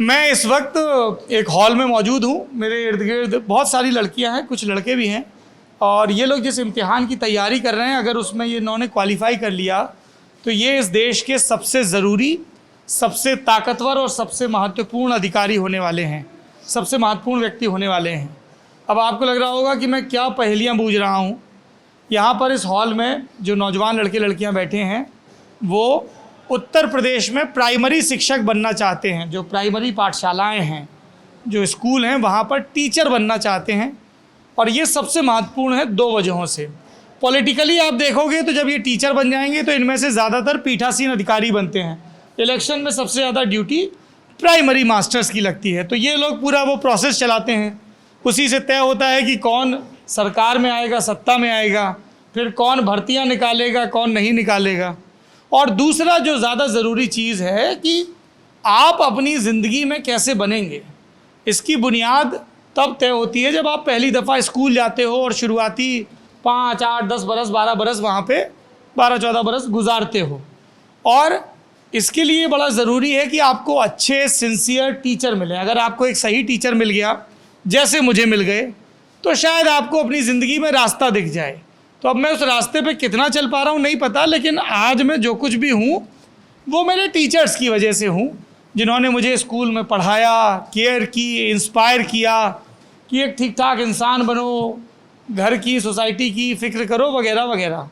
मैं इस वक्त एक हॉल में मौजूद हूँ। मेरे इर्द गिर्द बहुत सारी लड़कियाँ हैं, कुछ लड़के भी हैं, और ये लोग जिस इम्तिहान की तैयारी कर रहे हैं, अगर उसमें ये इन्होंने क्वालिफाई कर लिया तो ये इस देश के सबसे ज़रूरी, सबसे ताकतवर और सबसे महत्वपूर्ण अधिकारी होने वाले हैं, सबसे महत्वपूर्ण व्यक्ति होने वाले हैं। अब आपको लग रहा होगा कि मैं क्या पहेलियाँ बूझ रहा हूँ। यहाँ पर इस हॉल में जो नौजवान लड़के लड़कियाँ बैठे हैं वो उत्तर प्रदेश में प्राइमरी शिक्षक बनना चाहते हैं। जो प्राइमरी पाठशालाएं हैं, जो स्कूल हैं, वहाँ पर टीचर बनना चाहते हैं। और ये सबसे महत्वपूर्ण है दो वजहों से। पॉलिटिकली आप देखोगे तो जब ये टीचर बन जाएंगे तो इनमें से ज़्यादातर पीठासीन अधिकारी बनते हैं। इलेक्शन में सबसे ज़्यादा ड्यूटी प्राइमरी मास्टर्स की लगती है, तो ये लोग पूरा वो प्रोसेस चलाते हैं। उसी से तय होता है कि कौन सरकार में आएगा, सत्ता में आएगा, फिर कौन भर्तियाँ निकालेगा, कौन नहीं निकालेगा। और दूसरा जो ज़्यादा ज़रूरी चीज़ है कि आप अपनी ज़िंदगी में कैसे बनेंगे, इसकी बुनियाद तब तय होती है जब आप पहली दफ़ा स्कूल जाते हो और शुरुआती 5, 8, 10 बरस, 12 बरस वहाँ पे 12-14 बरस गुजारते हो। और इसके लिए बड़ा ज़रूरी है कि आपको अच्छे सिंसियर टीचर मिले। अगर आपको एक सही टीचर मिल गया, जैसे मुझे मिल गए, तो शायद आपको अपनी ज़िंदगी में रास्ता दिख जाए। तो अब मैं उस रास्ते पे कितना चल पा रहा हूँ नहीं पता, लेकिन आज मैं जो कुछ भी हूँ वो मेरे टीचर्स की वजह से हूँ, जिन्होंने मुझे स्कूल में पढ़ाया, केयर की, इंस्पायर किया कि एक ठीक ठाक इंसान बनो, घर की, सोसाइटी की फ़िक्र करो, वगैरह वगैरह।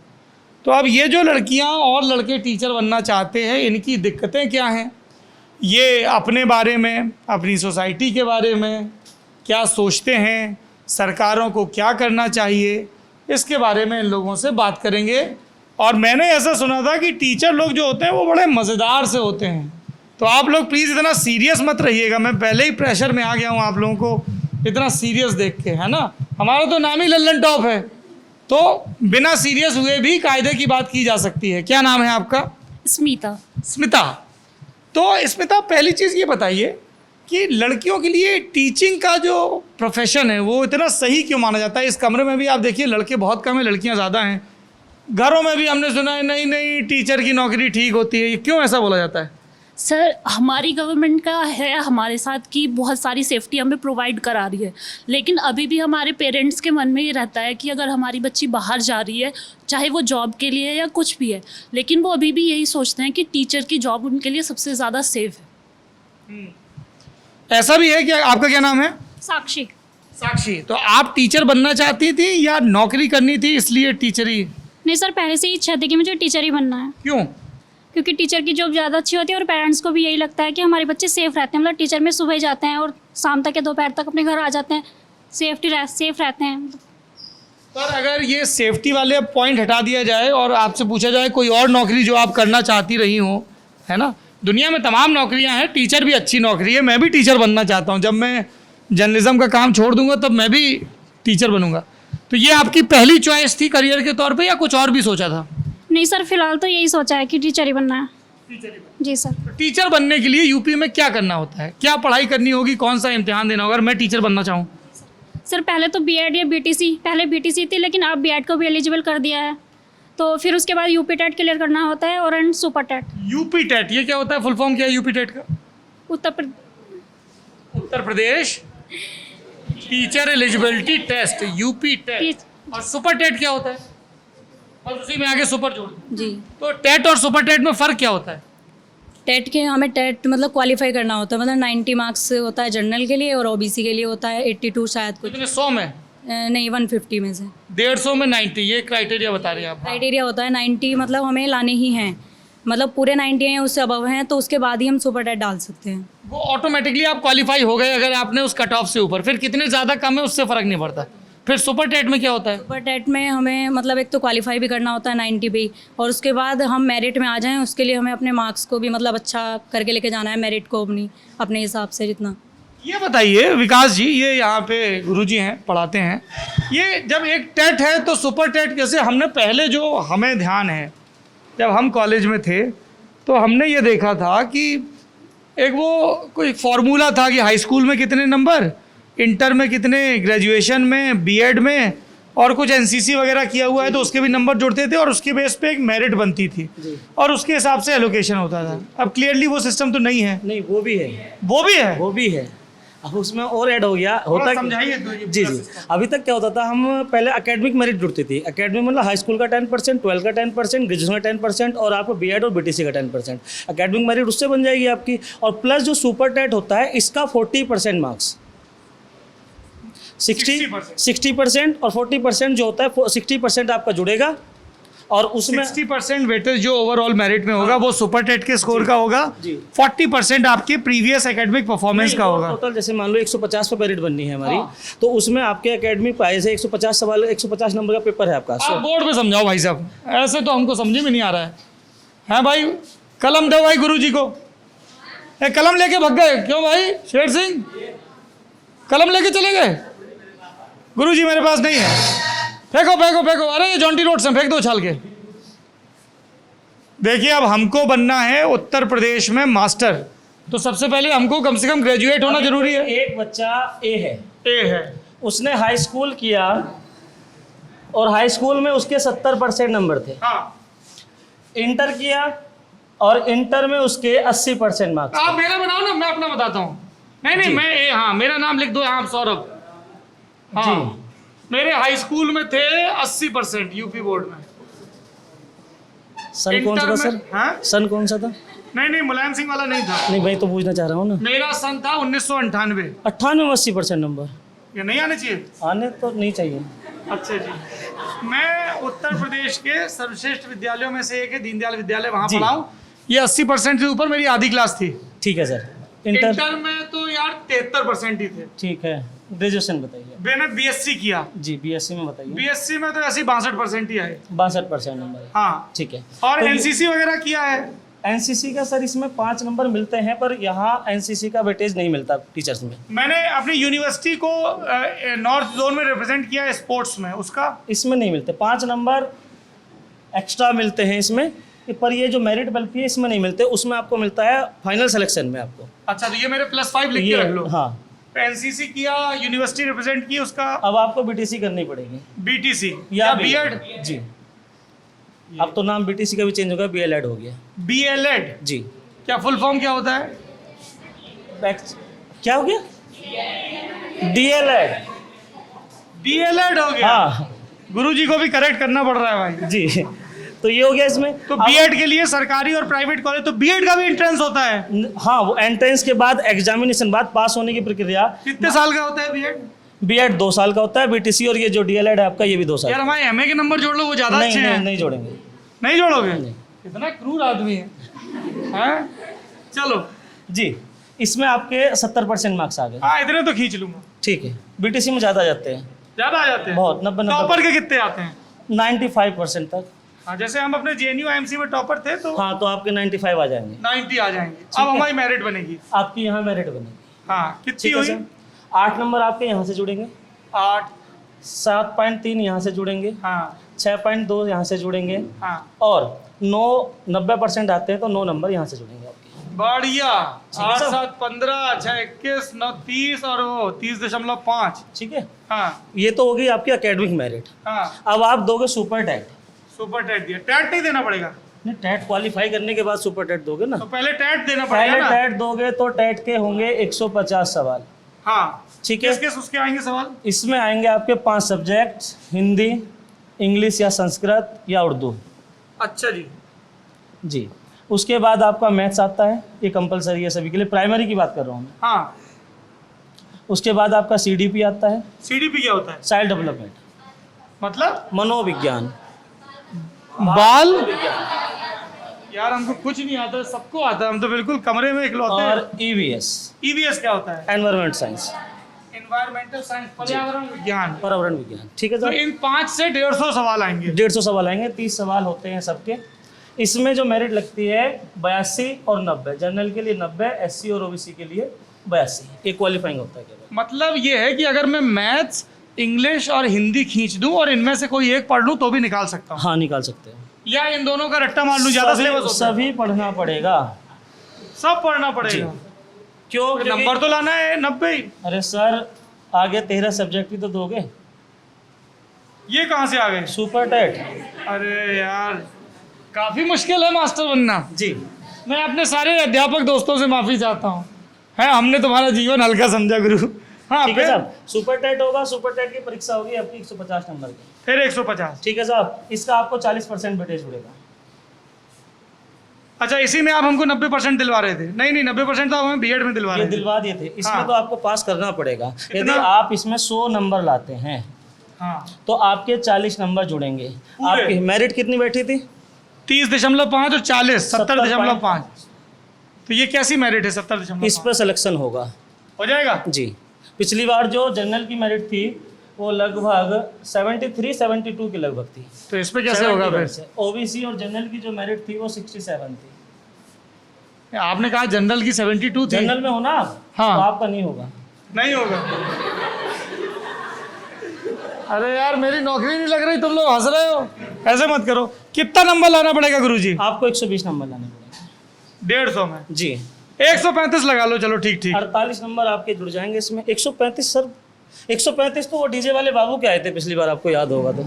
तो अब ये जो लड़कियाँ और लड़के टीचर बनना चाहते हैं, इनकी दिक्कतें क्या हैं, ये अपने बारे में, अपनी सोसाइटी के बारे में क्या सोचते हैं, सरकारों को क्या करना चाहिए, इसके बारे में इन लोगों से बात करेंगे। और मैंने ऐसा सुना था कि टीचर लोग जो होते हैं वो बड़े मज़ेदार से होते हैं। तो आप लोग प्लीज़ इतना सीरियस मत रहिएगा, मैं पहले ही प्रेशर में आ गया हूँ आप लोगों को इतना सीरियस देख के, है ना। हमारा तो नाम ही लल्लन टॉप है, तो बिना सीरियस हुए भी कायदे की बात की जा सकती है। क्या नाम है आपका? स्मिता। स्मिता। तो स्मिता, पहली चीज़ ये बताइए कि लड़कियों के लिए टीचिंग का जो प्रोफेशन है वो इतना सही क्यों माना जाता है? इस कमरे में भी आप देखिए लड़के बहुत कम हैं, लड़कियां ज़्यादा हैं। घरों में भी हमने सुना है नहीं नहीं टीचर की नौकरी ठीक होती है, ये क्यों ऐसा बोला जाता है? सर, हमारी गवर्नमेंट का है हमारे साथ कि बहुत सारी सेफ्टी हमें प्रोवाइड करा रही है, लेकिन अभी भी हमारे पेरेंट्स के मन में ये रहता है कि अगर हमारी बच्ची बाहर जा रही है, चाहे वो जॉब के लिए या कुछ भी है, लेकिन वो अभी भी यही सोचते हैं कि टीचर की जॉब उनके लिए सबसे ज़्यादा सेफ है। ऐसा भी है कि आपका क्या नाम है? साक्षी। साक्षी। तो आप टीचर बनना चाहती थी या नौकरी करनी थी इसलिए टीचर ही? नहीं सर, पहले से ही इच्छा थी कि मुझे टीचर ही बनना है। क्यों? क्योंकि टीचर की जॉब ज़्यादा अच्छी होती है और पेरेंट्स को भी यही लगता है कि हमारे बच्चे सेफ़ रहते हैं। मतलब टीचर में सुबह जाते हैं और शाम तक या दोपहर तक अपने घर आ जाते हैं, सेफ रहते हैं। पर अगर ये सेफ्टी वाले पॉइंट हटा दिया जाए और आपसे पूछा जाए कोई और नौकरी जो आप करना चाहती रही हो, है ना, दुनिया में तमाम नौकरियां हैं, टीचर भी अच्छी नौकरी है, मैं भी टीचर बनना चाहता हूं। जब मैं जर्नलिज्म का काम छोड़ दूंगा तब मैं भी टीचर बनूंगा। तो ये आपकी पहली चॉइस थी करियर के तौर पे या कुछ और भी सोचा था? नहीं सर, फिलहाल तो यही सोचा है कि टीचर ही बनना है। जी सर। तो टीचर बनने के लिए यूपी में क्या करना होता है, क्या पढ़ाई करनी होगी, कौन सा इम्तिहान देना होगा अगर मैं टीचर बनना चाहूँ? सर पहले तो बीएड या बीटीसी, पहले बीटीसी थी लेकिन अब बीएड को भी एलिजिबल कर दिया है। तो फिर उसके बाद यूपी टेट क्लियर करना होता है और and super TET. UP TET, ये क्या होता है? फुल फॉर्म क्या है यूपी टेट का? Uttar Pradesh teacher eligibility test, UP TET. और सुपर टेट क्या होता है? और उसी में आगे सुपर जोड़ दो। जी। तो टेट और सुपर टेट में फ़र्क क्या होता है? टेट के हमें टेट मतलब क्वालिफाई करना होता है, मतलब 90 मार्क्स होता है जनरल के लिए और ओबीसी के लिए होता है 82 शायद कुछ। कितने 100 में? नहीं 150 में से 150 में 90, ये क्राइटेरिया बता रहे हैं आप? क्राइटेरिया होता है 90, मतलब हमें लाने ही हैं, मतलब पूरे 90 हैं उससे अबव हैं तो उसके बाद ही हम सुपर टेट डाल सकते हैं। वो ऑटोमेटिकली आप क्वालिफाई हो गए अगर आपने उस कट ऑफ से ऊपर। फिर कितने ज़्यादा कम है उससे फ़र्क नहीं पड़ता। फिर सुपर टेट में क्या होता है? सुपर टेट में हमें मतलब एक तो क्वालिफाई भी करना होता है 90 पे, और उसके बाद हम मेरिट में आ जाएं उसके लिए हमें अपने मार्क्स को भी मतलब अच्छा करके लेके जाना है, मेरिट को अपने हिसाब से जितना। ये बताइए विकास जी, ये यहाँ पे गुरुजी हैं, पढ़ाते हैं, ये जब एक टेट है तो सुपर टेट कैसे? हमने पहले जो हमें ध्यान है जब हम कॉलेज में थे तो हमने ये देखा था कि एक वो कोई फार्मूला था कि हाई स्कूल में कितने नंबर, इंटर में कितने, ग्रेजुएशन में, बीएड में, और कुछ एनसीसी वगैरह किया हुआ है तो उसके भी नंबर जुड़ते थे और उसके बेस पे एक मेरिट बनती थी और उसके हिसाब से एलोकेशन होता था। अब क्लियरली वो सिस्टम तो नहीं है। नहीं, वो भी है, वो भी है। वो भी है। अब उसमें और ऐड हो गया, होता समझाइए तो ये जी पूरा जी। system। अभी तक क्या होता था, हम पहले एकेडमिक मेरिट जुड़ती थी। एकेडमिक मतलब हाई स्कूल का 10%, 12 का 10%, ग्रेजुएशन का 10% और आपको बीएड और बीटीसी का 10%। एकेडमिक मेरिट उससे बन जाएगी आपकी। और प्लस जो सुपर टेट होता है इसका 40% मार्क्स, 60% और 40% जो होता है 60% आपका जुड़ेगा और उसमें 60% वेटेज जो ओवरऑल मेरिट में होगा वो सुपर टेट के स्कोर का होगा। जी। 40% आपके प्रीवियस एकेडमिक परफॉर्मेंस का होगा। टोटल जैसे मान लो 150 पे मेरिट बननी है हमारी, तो उसमें आपके एकेडमिक प्राइस है 150 सवाल, 150 नंबर का पेपर है आपका। आप बोर्ड पे समझाओ भाई साहब, ऐसे तो हमको समझ में नहीं आ रहा है। हैं भाई, कलम दो भाई गुरु जी को। ए, कलम लेके भाग गए क्यों भाई? शेर सिंह कलम लेके चले गए? गुरु जी मेरे पास नहीं है। फेंको फेंको फेंको, अरे ये जॉन्टी रोड से फेंक दो उछाल के। देखिए अब हमको बनना है उत्तर प्रदेश में मास्टर, तो सबसे पहले हमको कम से कम ग्रेजुएट होना जरूरी है। एक बच्चा ए है, उसने हाई स्कूल किया और हाई स्कूल में उसके 70% नंबर थे। हाँ। इंटर किया और इंटर में उसके 80% मार्क्स। आप मेरा बनाओ ना, मैं अपना बताता हूँ। नहीं मैं हाँ मेरा नाम लिख दो यहाँ, सौरभ। हाँ, मेरे हाई स्कूल में थे 80% यूपी बोर्ड में। सन कौन सा था सर? हाँ? सन कौन सा था? नहीं मुलायम सिंह वाला नहीं था। नहीं भाई, तो पूछना चाह रहा हूँ ना। मेरा सन था 1998। 98 में 80% नंबर ये नहीं आने चाहिए? आने तो नहीं चाहिए। अच्छा जी। मैं उत्तर प्रदेश के सर्वश्रेष्ठ विद्यालयों में से एक है दीनदयाल विद्यालय, वहाँ जी। पढ़ा हूँ। ये 80% से ऊपर मेरी आधी क्लास थी। ठीक है सर। इंटर में तो यार 73% ही थे। ठीक है, ग्रेजुएशन बताइए। मैंने बीएससी किया। जी, बीएससी में बताइए। बीएससी में तो ऐसे 62% ही आए। 62% नंबर है। हाँ ठीक है। और तो एनसीसी वगैरह किया है। एनसीसी का सर इसमें 5 नंबर मिलते हैं, पर यहाँ एनसीसी का वेटेज नहीं मिलता टीचर्स में। मैंने अपनी यूनिवर्सिटी को नॉर्थ जोन में रिप्रेजेंट किया है स्पोर्ट्स में, उसका इसमें नहीं मिलते 5 नंबर एक्स्ट्रा मिलते हैं इसमें, पर ये जो मेरिट मिलती है इसमें नहीं मिलते। उसमें आपको मिलता है फाइनल सिलेक्शन में आपको। अच्छा, तो ये मेरे +5 लिख के ये रख लो। हाँ, एनसीसी किया, यूनिवर्सिटी रिप्रेजेंट की, उसका अब आपको बीटीसी करनी पड़ेगी बीटीसी या बीएड। जी, अब तो नाम बीटीसी का भी चेंज हो गया, बीएलएड हो गया। बीएलएड जी। क्या फुल फॉर्म क्या होता है? क्या हो गया? डीएलएड। डीएलएड हो गया। हाँ गुरुजी को भी करेक्ट करना पड़ रहा है भाई। जी, तो ये हो गया इसमें। तो बीएड के लिए सरकारी और प्राइवेट कॉलेज, तो बीएड का भी एंट्रेंस होता है? हाँ, वो एंट्रेंस के बाद एग्जामिनेशन बाद पास होने की प्रक्रिया। कितने साल का होता है बीएड? बीएड 2 साल का होता है, बीटीसी और ये जो डीएलएड है आपका ये भी 2 साल। यार हमारे एमए के नंबर जोड़ लो, वो ज्यादा अच्छे हैं। नहीं जोड़ेंगे। नहीं जोड़ोगे? कितना क्रूर आदमी है। हैं? चलो जी, इसमें आपके 70% मार्क्स आ गए। हाँ, इतने तो खींच लूंगा। ठीक है, बीटीसी में ज़्यादा जाते हैं, ज्यादा आ जाते हैं बहुत 90 टॉपर के कितने आते हैं? 95% तक। हाँ, जैसे हम अपने जेएनयू आईएमसी में टॉपर थे तो हाँ, तो आपके 95 आ जाएंगे। 90 आ जाएंगे। अब हमारी मेरिट बनेगी। आपकी यहाँ मेरिट बनेगी। हाँ, कितनी ठीक है हुई? सर, 8 नंबर आपके यहाँ से जुड़ेंगे, 8। 7.3 यहाँ से जुड़ेंगे, हाँ 6.2 यहाँ से जुड़ेंगे हाँ, और 90% आते हैं तो 9 नंबर यहाँ से जुड़ेंगे आपके। बढ़िया। ठीक है 8 सर। 7 15 6 21 9 30 और वो 30.5। ठीक है, हाँ ये तो होगी आपकी एकेडमिक मेरिट। हाँ। अब आप दोगे सुपर टेट। सुपर टेट दिया, टेट नहीं देना पड़ेगा? नहीं, टेट क्वालिफाई करने के बाद सुपर टेट दोगे ना। तो पहले टेट देना पड़ेगा पहले ना? टेट दोगे तो टेट के होंगे 150 सवाल। हाँ, ठीक है, किस किस उसके आएंगे सवाल? इसमें आएंगे आपके 5 सब्जेक्ट, हिंदी, इंग्लिश या संस्कृत या उर्दू। अच्छा जी। जी, उसके बाद आपका मैथ्स आता है, ये कंपलसरी है सभी के लिए, प्राइमरी की बात कर रहा हूँ मैं। हाँ, उसके बाद आपका सीडीपी आता है, सीडीपी क्या होता है? चाइल्ड डेवलपमेंट, मतलब मनोविज्ञान, बाल। यार हमको कुछ नहीं आता, सबको आता है, हम तो बिल्कुल कमरे में इकलौते हैं। और ईवीएस, ईवीएस क्या होता है? एनवायरमेंट साइंस, एनवायरमेंटल साइंस, पर्यावरण विज्ञान। पर्यावरण विज्ञान। ठीक है तो सर, इन 5 से 150 सवाल आएंगे। 150 सवाल आएंगे, 30 सवाल होते हैं सबके। इसमें जो मेरिट लगती है 82 और 90, जनरल के लिए 90, एससी और ओबीसी के लिए 82, ये क्वालिफाइंग होता है केवल। मतलब ये है कि अगर मैं मैथ्स, इंग्लिश और हिंदी खींच दूं और इनमें से कोई एक पढ़ लूं तो भी निकाल सकता हूं? हाँ, निकाल सकते हैं। या इन दोनों का रट्टा मार लूं? ज्यादा सिलेबस होता है? सभी पढ़ना पड़ेगा, सब पढ़ना पड़ेगा। क्यों? नंबर तो लाना है 90 ही। अरे सर, आगे 13 सब्जेक्ट ही तो दोगे। ये कहाँ से आ गए? Super TET. अरे यार काफ़ी मुश्किल है मास्टर बनना। जी मैं अपने सारे अध्यापक दोस्तों से माफ़ी चाहता हूँ, है हमने तुम्हारा जीवन हल्का समझा गुरु। हाँ ठीक है फिर साहब, सुपर टेट होगा, सुपर टेट की परीक्षा होगी आपकी 150 नंबर की। फिर 150। ठीक है साहब, इसका आपको 40% वेटेज मिलेगा। अच्छा इसी में आप हमको 90% दिलवा रहे थे? नहीं 90% तो हमें बीएड में दिलवा ये रहे थे। दिलवा दिए थे, इसमें हाँ। तो आपको पास करना पड़ेगा। यदि कितना? आप इसमें 100 नंबर लाते हैं हाँ तो आपके 40 नंबर जुड़ेंगे। आपकी मेरिट कितनी बैठी थी? 30.5 और 40 70.5। 70.5। तो ये कैसी मेरिट है 70.5? इस पर सिलेक्शन होगा। हो जाएगा? जी, पिछली बार जो जनरल की मेरिट थी वो लगभग 73-72 के लगभग थी। तो इस पे कैसे होगा फिर? ओबीसी और जनरल की जो मेरिट थी वो 67 थी। आपने कहा जनरल की 72 थी। जनरल में हो ना आप, हाँ। तो आपका नहीं होगा। नहीं होगा। अरे यार मेरी नौकरी नहीं लग रही, तुम लोग हंस रहे हो, ऐसे मत करो। कितना नंबर लाना पड़ेगा गुरुजी? आपको 120 नंबर लाने पड़ेंगे। 150 में जी 135 लगा लो, चलो ठीक ठीक। 48 नंबर आपके जुड़ जाएंगे इसमें। 135 सर, 135 तो वो डीजे वाले बाबू के आए थे पिछली बार, आपको याद होगा तो।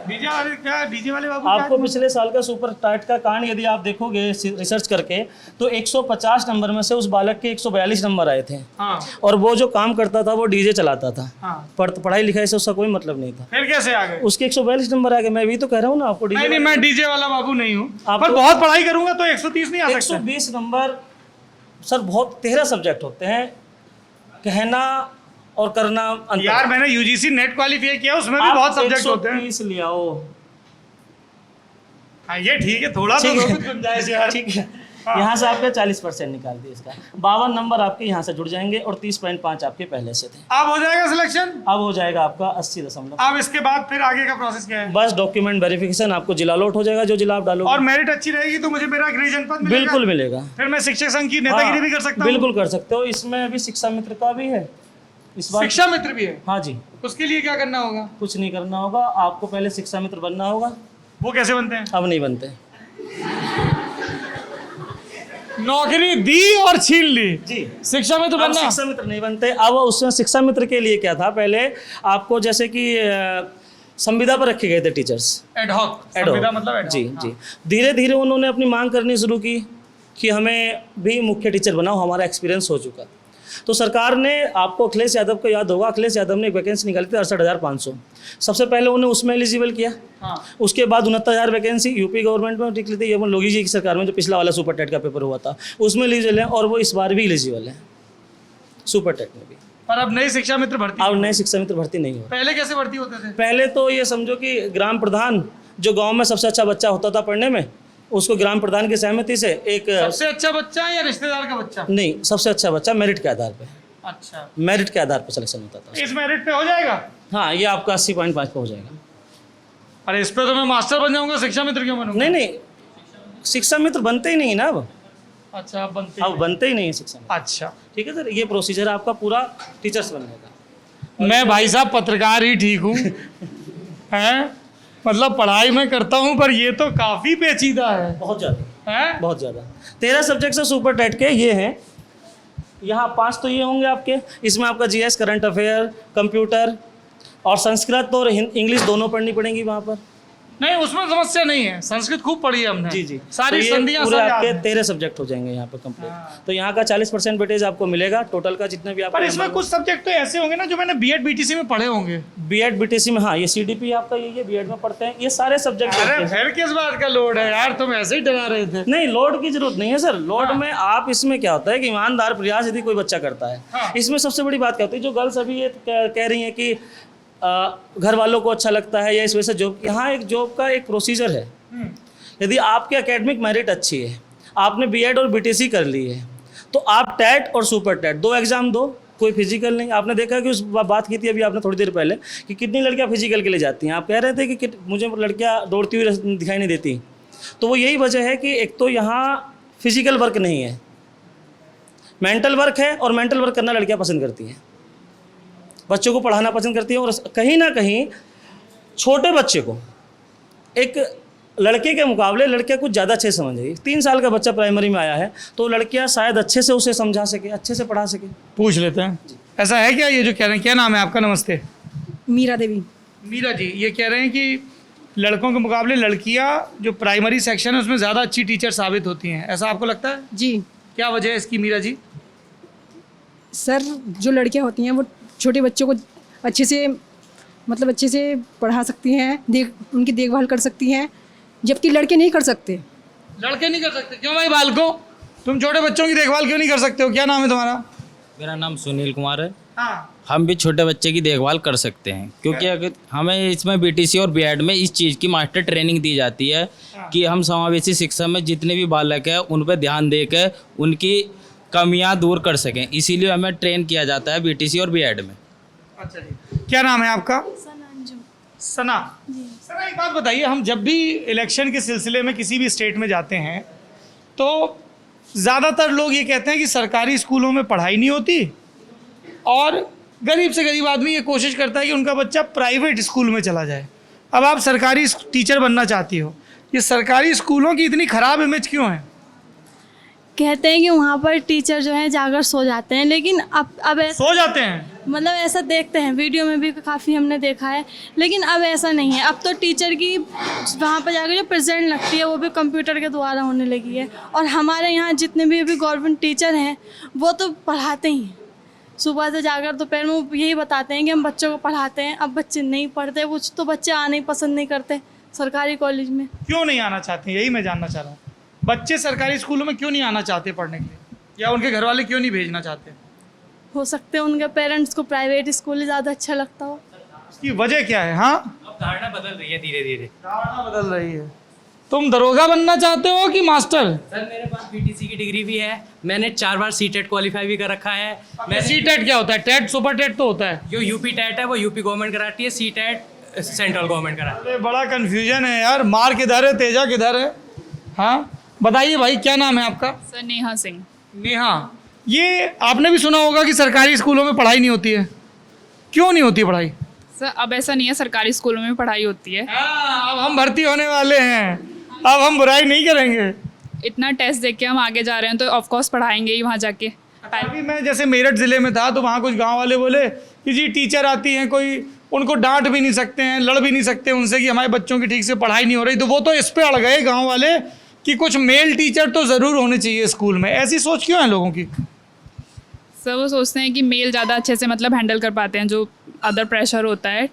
डीजे वाले क्या? डीजे वाले बाबू आपको पिछले साल का सुपर टाइट का कांड यदि आप देखोगे रिसर्च करके तो 150 नंबर में से उस बालक के 142 नंबर आए थे। हाँ और वो जो काम करता था वो डीजे चलाता था। हाँ। पढ़ाई लिखाई से उसका कोई मतलब नहीं था। फिर कैसे आ गए? उसके 142 नंबर आ गए। मैं भी तो कह रहा हूँ ना आपको, नहीं नहीं मैं डीजे वाला बाबू नहीं हूँ, आपको- पर बहुत पढ़ाई करूंगा तो 130 नहीं आ सकता। 120 नंबर सर, बहुत 13 सब्जेक्ट होते हैं, कहना और करना अंतर। यार मैंने यूजीसी नेट क्वालिफाई किया, उसमें भी आप बहुत सब्जेक्ट होते हैं। 130 ले आओ। हाँ ये ठीक है, थोड़ा तो ठीक है। कुछ गुंजाइश यार। ठीक है, यहाँ से आपके 40% निकाल दिए इसका। 52 नंबर आपके यहाँ से जुड़ जाएंगे और 30.5 आपके पहले से थे। अब हो जाएगा सिलेक्शन? अब हो जाएगा आपका 80.। अब इसके बाद फिर आगे का प्रोसेस क्या है? बस डॉक्यूमेंट वेरिफिकेशन, आपको जिला लॉट हो जाएगा जो जिला आप डालोगे। और मेरिट अच्छी रहेगी तो मुझे मेरा ग्रेड जनपद मिलेगा? बिल्कुल मिलेगा। फिर मैं शिक्षक संघ की नेतागिरी भी कर सकता हूँ? बिल्कुल कर सकते हो। इसमें अभी शिक्षा मित्र का भी है इस बार। शिक्षा मित्र भी है? हाँ जी, उसके लिए क्या करना होगा? कुछ नहीं करना होगा, आपको पहले शिक्षा मित्र बनना होगा। वो कैसे बनते हैं? अब नहीं बनते। नौकरी दी और छीन ली। जी, शिक्षा में तो अब बनना। शिक्षा मित्र नहीं बनते। अब उसमें शिक्षा मित्र के लिए क्या था, पहले आपको जैसे कि संविदा पर रखे गए थे टीचर्स, एडहॉक। एड होक। मतलब ad hoc। जी जी, धीरे धीरे उन्होंने अपनी मांग करनी शुरू की कि हमें भी मुख्य टीचर बनाओ, हमारा एक्सपीरियंस हो चुका। तो सरकार ने, आपको अखिलेश यादव को याद होगा, अखिलेश यादव ने एक वैकेंसी निकाली थी 68,500। सबसे पहले उन्हें उसमें एलिजिबल किया। हाँ। उसके बाद 69,000 वैकेंसी यूपी गवर्नमेंट में निकली थी, ये योगी जी की सरकार में, जो पिछला वाला सुपर टेट का पेपर हुआ था उसमें एलिजिबल है, और वो इस बार भी एलिजिबल है सुपर टेट में भी। पर अब नई शिक्षा मित्र भर्ती, अब नए शिक्षा मित्र भर्ती नहीं हो। पहले कैसे भर्ती होते थे? पहले तो ये समझो कि ग्राम प्रधान, जो गांव में सबसे अच्छा बच्चा होता था पढ़ने में, उसको ग्राम प्रधान की सहमति से एक, सबसे अच्छा बच्चा या रिश्तेदार का बच्चा? नहीं, सबसे अच्छा बच्चा मेरिट के आधार पे, अच्छा, मेरिट के आधार पर सिलेक्शन होता था। इस मेरिट पे हो जाएगा? हाँ, ये आपका 80.5 पे हो जाएगा। अरे इस पे तो मैं मास्टर बन जाऊंगा, शिक्षा मित्र क्यों बनूंगा? नहीं नहीं, शिक्षा मित्र बनते ही नहीं ना अब। अच्छा अब बनते अब बनते ही नहीं है शिक्षा मित्र। अच्छा ठीक है सर, ये प्रोसीजर आपका पूरा टीचर्स बनने का। मैं भाई साहब पत्रकार ही ठीक हूँ हैं, मतलब पढ़ाई मैं करता हूँ, पर ये तो काफ़ी पेचीदा है। बहुत ज़्यादा, हैं? बहुत ज़्यादा। 13 सब्जेक्ट से सुपर टेट के ये हैं। यहाँ 5 तो ये होंगे आपके, इसमें आपका जीएस, करंट अफेयर, कंप्यूटर और संस्कृत और इंग्लिश दोनों पढ़नी पड़ेंगी वहाँ पर। नहीं उसमें समस्या नहीं है, संस्कृत खूब पढ़ी है हमने। जी जी, सारी तो ये संधियाँ पूरे सब याद आपके हैं। 13 सब्जेक्ट हो जाएंगे यहाँ पर कंप्लीट। हाँ। तो यहाँ का 40% वेटेज आपको मिलेगा टोटल का, जितने भी पर इसमें कुछ सब्जेक्ट तो ऐसे होंगे ना जो मैंने बीएड बीटीसी में पढ़े होंगे। बीएड बीटीसी में, हाँ, ये सीडीपी आपका ये बीएड में पढ़ते हैं, ये सारे सब्जेक्ट। अरे फिर किस बात का लोड है यार, तुम ऐसे ही डरा रहे थे। नहीं, लोड की जरूरत नहीं है सर। लोड में आप, इसमें क्या होता है कि ईमानदार प्रयास यदि कोई बच्चा करता है, हाँ। इसमें सबसे बड़ी बात क्या होती है, जो गर्ल्स अभी ये कह रही हैं कि घर वालों को अच्छा लगता है या इस वजह से जॉब, यहाँ एक जॉब का एक प्रोसीजर है। यदि आपकी एकेडमिक मेरिट अच्छी है, आपने बीएड और बीटीसी कर ली है, तो आप टेट और सुपर टेट 2 एग्जाम दो, कोई फिजिकल नहीं। आपने देखा कि उस बात की थी अभी आपने थोड़ी देर पहले कि कितनी लड़कियां फिजिकल के लिए जाती हैं। आप कह रहे थे कि मुझे लड़कियां दौड़ती हुई दिखाई नहीं देती, तो वो यही वजह है कि एक तो यहाँ फिजिकल वर्क नहीं है, मेंटल वर्क है, और मेंटल वर्क करना लड़कियां पसंद करती हैं, बच्चों को पढ़ाना पसंद करती हैं। और कहीं ना कहीं छोटे बच्चे को एक लड़के के मुकाबले लड़कियां कुछ ज़्यादा अच्छे समझेगी। 3 साल का बच्चा प्राइमरी में आया है तो लड़कियां शायद अच्छे से उसे समझा सके, अच्छे से पढ़ा सके। पूछ लेते हैं, ऐसा है क्या ये जो कह रहे हैं? क्या नाम है आपका? नमस्ते। मीरा देवी। मीरा जी ये कह रहे हैं कि लड़कों के मुकाबले लड़कियां जो प्राइमरी सेक्शन है उसमें ज़्यादा अच्छी टीचर साबित होती हैं, ऐसा आपको लगता है? जी क्या वजह है इसकी मीरा जी? सर, जो लड़कियां होती हैं वो छोटे बच्चों को अच्छे से अच्छे से पढ़ा सकती हैं, उनकी देखभाल कर सकती हैं, जबकि लड़के नहीं कर सकते। लड़के नहीं कर सकते क्यों भाई? बालकों, तुम छोटे बच्चों की देखभाल क्यों नहीं कर सकते हो? क्या नाम है तुम्हारा? मेरा नाम सुनील कुमार है। हाँ, हम भी छोटे बच्चे की देखभाल कर सकते हैं, क्योंकि अगर हमें इसमें बीटीसी और बीएड में इस चीज़ की मास्टर ट्रेनिंग दी जाती है कि हम समावेशी शिक्षा में जितने भी बालक हैं उन पर ध्यान देकर उनकी कमियां दूर कर सकें, इसीलिए हमें ट्रेन किया जाता है बीटीसी और बीएड में। अच्छा जी, क्या नाम है आपका? सना। सना, एक बात बताइए, हम जब भी इलेक्शन के सिलसिले में किसी भी स्टेट में जाते हैं तो ज़्यादातर लोग ये कहते हैं कि सरकारी स्कूलों में पढ़ाई नहीं होती और गरीब से गरीब आदमी ये कोशिश करता है कि उनका बच्चा प्राइवेट स्कूल में चला जाए। अब आप सरकारी टीचर बनना चाहती हो, ये सरकारी स्कूलों की इतनी ख़राब इमेज क्यों है? कहते हैं कि वहाँ पर टीचर जो है जाकर सो जाते हैं, लेकिन अब ऐसा सो जाते हैं? ऐसा देखते हैं, वीडियो में भी काफ़ी हमने देखा है, लेकिन अब ऐसा नहीं है। अब तो टीचर की वहाँ पर जाकर जो प्रेजेंट लगती है वो भी कंप्यूटर के द्वारा होने लगी है। और हमारे यहाँ जितने भी अभी गवर्नमेंट टीचर हैं वो तो पढ़ाते ही हैं, सुबह से जाकर दोपहर में वो यही बताते हैं कि हम बच्चों को पढ़ाते हैं। अब बच्चे नहीं पढ़ते, कुछ तो बच्चे आने ही पसंद नहीं करते सरकारी कॉलेज में। क्यों नहीं आना चाहते, यही मैं जानना चाह रहा हूँ। बच्चे सरकारी स्कूलों में क्यों नहीं आना चाहते पढ़ने के लिए, या उनके घर वाले क्यों नहीं भेजना चाहते? हो सकते हैं उनके पेरेंट्स को प्राइवेट स्कूल ज़्यादा अच्छा लगता हो। इसकी वजह क्या है? हाँ, अब धारणा बदल रही है धीरे धीरे। धारणा बदल रही है। तुम दरोगा बनना चाहते हो कि मास्टर? सर, मेरे पास बीटीसी की डिग्री भी है, मैंने 4 बार सीटेट क्वालिफाई भी कर रखा है। मैं सीटेट क्या होता है? टेट, सुपर टेट तो होता है। जो यूपी टेट है वो यूपी गवर्नमेंट कराती है, सीटेट सेंट्रल गवर्नमेंट कराती है। अरे बड़ा कंफ्यूजन है यार, मार किधर है, तेजा किधर है? हाँ बताइए भाई, क्या नाम है आपका? सर नेहा सिंह। नेहा, ये आपने भी सुना होगा कि सरकारी स्कूलों में पढ़ाई नहीं होती है। क्यों नहीं होती पढ़ाई? सर अब ऐसा नहीं है, सरकारी स्कूलों में पढ़ाई होती है। हाँ, अब हम भर्ती होने वाले हैं, अब हम बुराई नहीं करेंगे। इतना टेस्ट देख के हम आगे जा रहे हैं तो ऑफ कोर्स पढ़ाएंगे ही वहाँ जाके। अभी मैं जैसे मेरठ ज़िले में था तो वहाँ कुछ गांव वाले बोले कि जी टीचर आती हैं, कोई उनको डांट भी नहीं सकते हैं, लड़ भी नहीं सकते उनसे कि हमारे बच्चों की ठीक से पढ़ाई नहीं हो रही। तो वो तो इस पे अड़ गए गांव वाले कि कुछ मेल टीचर तो ज़रूर होने चाहिए स्कूल में। ऐसी सोच क्यों है लोगों की? सर वो सोचते हैं कि मेल ज़्यादा अच्छे से हैंडल कर पाते हैं, जो अदर प्रेशर होता है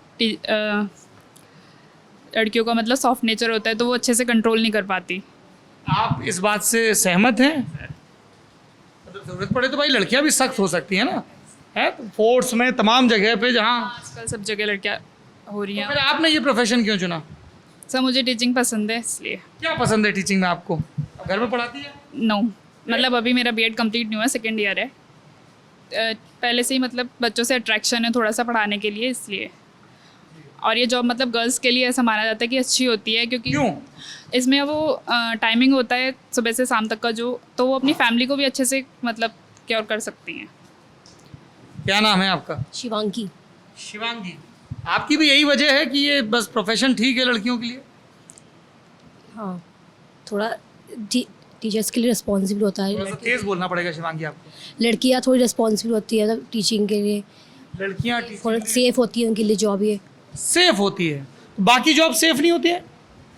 लड़कियों का सॉफ्ट नेचर होता है तो वो अच्छे से कंट्रोल नहीं कर पाती। आप इस बात से सहमत हैं? ज़रूरत पड़े तो भाई लड़कियां भी सख्त हो सकती हैं ना, है तो फोर्स में तमाम जगह पे जहाँ आजकल सब जगह लड़कियाँ हो रही तो हैं। फिर आपने ये प्रोफेशन क्यों चुना? सर मुझे टीचिंग पसंद है इसलिए। क्या पसंद है टीचिंग में आपको? आप घर में पढ़ाती है? नो, अभी मेरा बीएड कंप्लीट नहीं हुआ, सेकेंड ईयर है। पहले से ही बच्चों से अट्रैक्शन है थोड़ा सा पढ़ाने के लिए, इसलिए। और ये जॉब गर्ल्स के लिए ऐसा माना जाता है कि अच्छी होती है, क्योंकि क्यों? इसमें वो टाइमिंग होता है सुबह से शाम तक का, जो तो वो अपनी फैमिली को भी अच्छे से केयर कर सकती हैं। क्या नाम है आपका? शिवांगी। शिवांगी, आपकी भी यही वजह है कि ये बस प्रोफेशन ठीक है लड़कियों के लिए? हाँ, थोड़ा टीचर्स के लिए रिस्पॉन्सिबल होता थोड़ा है। सा तेज बोलना पड़ेगा शिवांगी आपको। लड़कियाँ थोड़ी रिस्पॉन्सिबल होती है टीचिंग के लिए, लड़कियाँ थोड़ा सेफ होती है उनके लिए जॉब। ये सेफ होती है, बाकी जॉब सेफ नहीं होती है?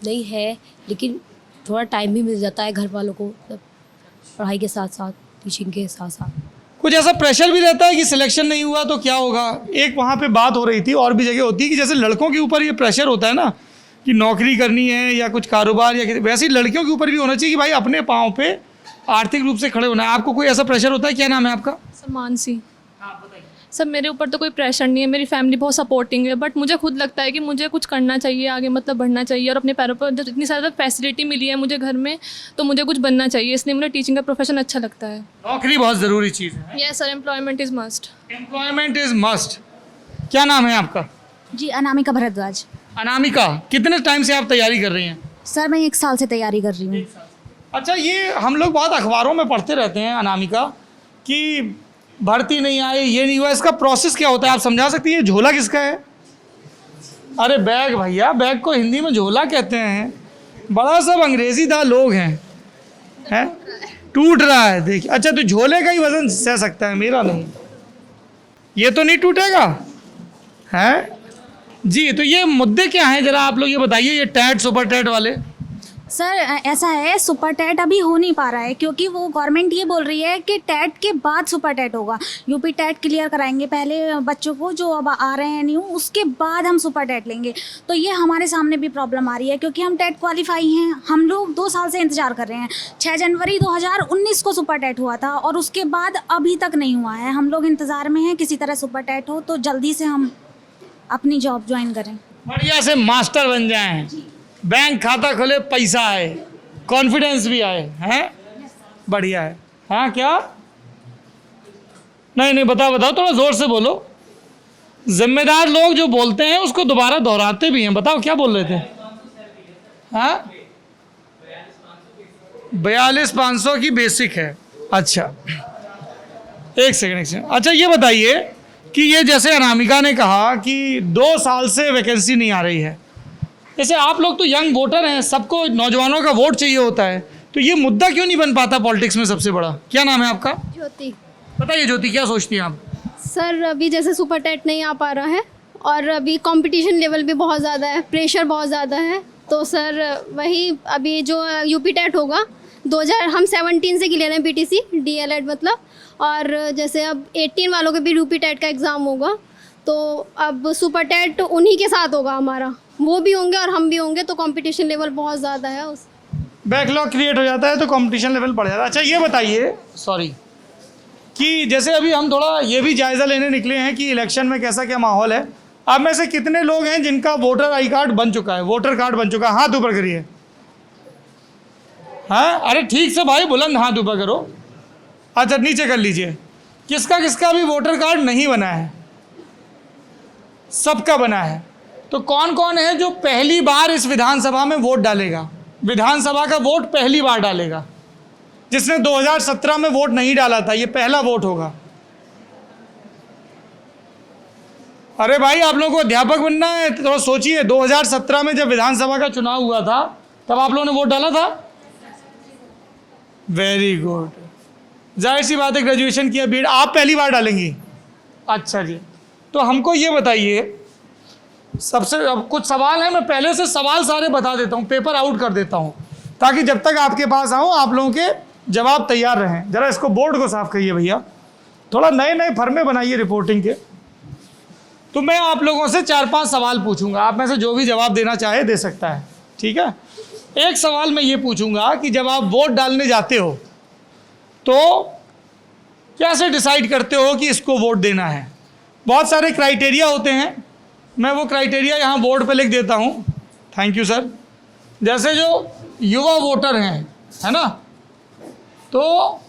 नहीं है, लेकिन थोड़ा टाइम भी मिल जाता है घर वालों को, पढ़ाई के साथ साथ टीचिंग के साथ साथ। कुछ ऐसा प्रेशर भी रहता है कि सिलेक्शन नहीं हुआ तो क्या होगा? एक वहाँ पे बात हो रही थी, और भी जगह होती है कि जैसे लड़कों के ऊपर ये प्रेशर होता है ना कि नौकरी करनी है या कुछ कारोबार, या वैसे ही लड़कियों के ऊपर भी होना चाहिए कि भाई अपने पाँव पे आर्थिक रूप से खड़े होना है। आपको कोई ऐसा प्रेशर होता है? क्या नाम है आपका? सर मानसी। सब मेरे ऊपर तो कोई प्रेशर नहीं है, मेरी फैमिली बहुत सपोर्टिंग है, बट मुझे खुद लगता है कि मुझे कुछ करना चाहिए आगे, बढ़ना चाहिए, और अपने पैरों पर जब इतनी ज़्यादा फैसिलिटी मिली है मुझे घर में तो मुझे कुछ बनना चाहिए, इसलिए मुझे टीचिंग का प्रोफेशन अच्छा लगता है। नौकरी बहुत ज़रूरी चीज़ है। Yes sir, employment is must. Employment is must. क्या नाम है आपका? जी अनामिका भरद्वाज। अनामिका, कितने टाइम से आप तैयारी कर रही हैं? सर मैं 1 साल से तैयारी कर रही हूँ। अच्छा, ये हम लोग बहुत अखबारों में पढ़ते रहते हैं अनामिका कि भर्ती नहीं आई, ये नहीं हुआ, इसका प्रोसेस क्या होता है? आप समझा सकती हैं? झोला किसका है? अरे बैग भैया, बैग को हिंदी में झोला कहते हैं। बड़ा सब अंग्रेजीदार लोग हैं टूट रहा है देखिए। अच्छा, तो झोले का ही वजन सह सकता है, मेरा नहीं। ये तो नहीं टूटेगा है? जी, तो ये मुद्दे क्या हैं ज़रा आप लोग ये बताइए, ये टैट सुपर टैट वाले। सर ऐसा है, सुपर टैट अभी हो नहीं पा रहा है क्योंकि वो गवर्नमेंट ये बोल रही है कि टैट के बाद सुपर टैट होगा। यूपी टैट क्लियर कराएंगे पहले बच्चों को जो अब आ रहे हैं न्यू, उसके बाद हम सुपर टैट लेंगे। तो ये हमारे सामने भी प्रॉब्लम आ रही है क्योंकि हम टैट क्वालिफाई हैं, हम लोग 2 साल से इंतज़ार कर रहे हैं। 6 जनवरी 2019 को सुपर टैट हुआ था और उसके बाद अभी तक नहीं हुआ है। हम लोग इंतज़ार में हैं किसी तरह सुपर टैट हो तो जल्दी से हम अपनी जॉब ज्वाइन करें, बढ़िया से मास्टर बन जाएं, बैंक खाता खोले, पैसा आए, कॉन्फिडेंस भी आए, हैं? बढ़िया है। हाँ क्या? नहीं बताओ थोड़ा ज़ोर से बोलो। जिम्मेदार लोग जो बोलते हैं उसको दोबारा दोहराते भी हैं। बताओ क्या बोल रहे थे? हाँ, 42,500 की बेसिक है। अच्छा, एक सेकंड। अच्छा ये बताइए कि ये जैसे अनामिका ने कहा कि 2 साल से वैकेंसी नहीं आ रही है, जैसे आप लोग तो यंग वोटर हैं, सबको नौजवानों का वोट चाहिए होता है, तो ये मुद्दा क्यों नहीं बन पाता पॉलिटिक्स में सबसे बड़ा? क्या नाम है आपका? ज्योति। बताइए ज्योति, क्या सोचती हैं आप? सर अभी जैसे सुपर टैट नहीं आ पा रहा है और अभी कंपटीशन लेवल भी बहुत ज़्यादा है, प्रेशर बहुत ज़्यादा है, तो सर वही अभी जो यूपी टैट होगा 2000 हम 17 से ले रहे हैं बीटीसी डीएलएड मतलब, और जैसे अब 18 वालों के भी यूपी टैट का एग्ज़ाम होगा, तो अब सुपर टैट उन्हीं के साथ होगा हमारा, वो भी होंगे और हम भी होंगे, तो कंपटीशन लेवल बहुत ज़्यादा है। उस बैकलॉग क्रिएट हो जाता है तो कंपटीशन लेवल बढ़ जाता है। अच्छा ये बताइए कि जैसे अभी हम थोड़ा ये भी जायज़ा लेने निकले हैं कि इलेक्शन में कैसा क्या माहौल है। आप में से कितने लोग हैं जिनका वोटर आई कार्ड बन चुका है, वोटर कार्ड बन चुका है? हाथ ऊपर करिए। हाँ, अरे ठीक से भाई, बुलंद हाथ ऊपर करो। अच्छा नीचे कर लीजिए। किसका किसका भी वोटर कार्ड नहीं बना है? सबका बना है। तो कौन कौन है जो पहली बार इस विधानसभा में वोट डालेगा? विधानसभा का वोट पहली बार डालेगा। जिसने 2017 में वोट नहीं डाला था, ये पहला वोट होगा। अरे भाई, आप लोगों को अध्यापक बनना है तो थोड़ा सोचिए। 2017 में जब विधानसभा का चुनाव हुआ था तब आप लोगों ने वोट डाला था? Very good. जाहिर सी बात है, ग्रेजुएशन किया, बीएड, आप पहली बार डालेंगी। अच्छा जी, तो हमको ये बताइए, सबसे अब कुछ सवाल हैं, मैं पहले से सवाल सारे बता देता हूँ, पेपर आउट कर देता हूँ, ताकि जब तक आपके पास आऊँ आप लोगों के जवाब तैयार रहें। ज़रा इसको बोर्ड को साफ करिए भैया, थोड़ा नए फर्मे बनाइए रिपोर्टिंग के। तो मैं आप लोगों से 4-5 सवाल पूछूंगा, आप में से जो भी जवाब देना चाहे दे सकता है, ठीक है? एक सवाल मैं ये पूछूंगा कि जब आप वोट डालने जाते हो तो कैसे डिसाइड करते हो कि इसको वोट देना है? बहुत सारे क्राइटेरिया होते हैं, मैं वो क्राइटेरिया यहाँ बोर्ड पे लिख देता हूँ। Thank you sir. जैसे जो युवा वोटर हैं, है ना, तो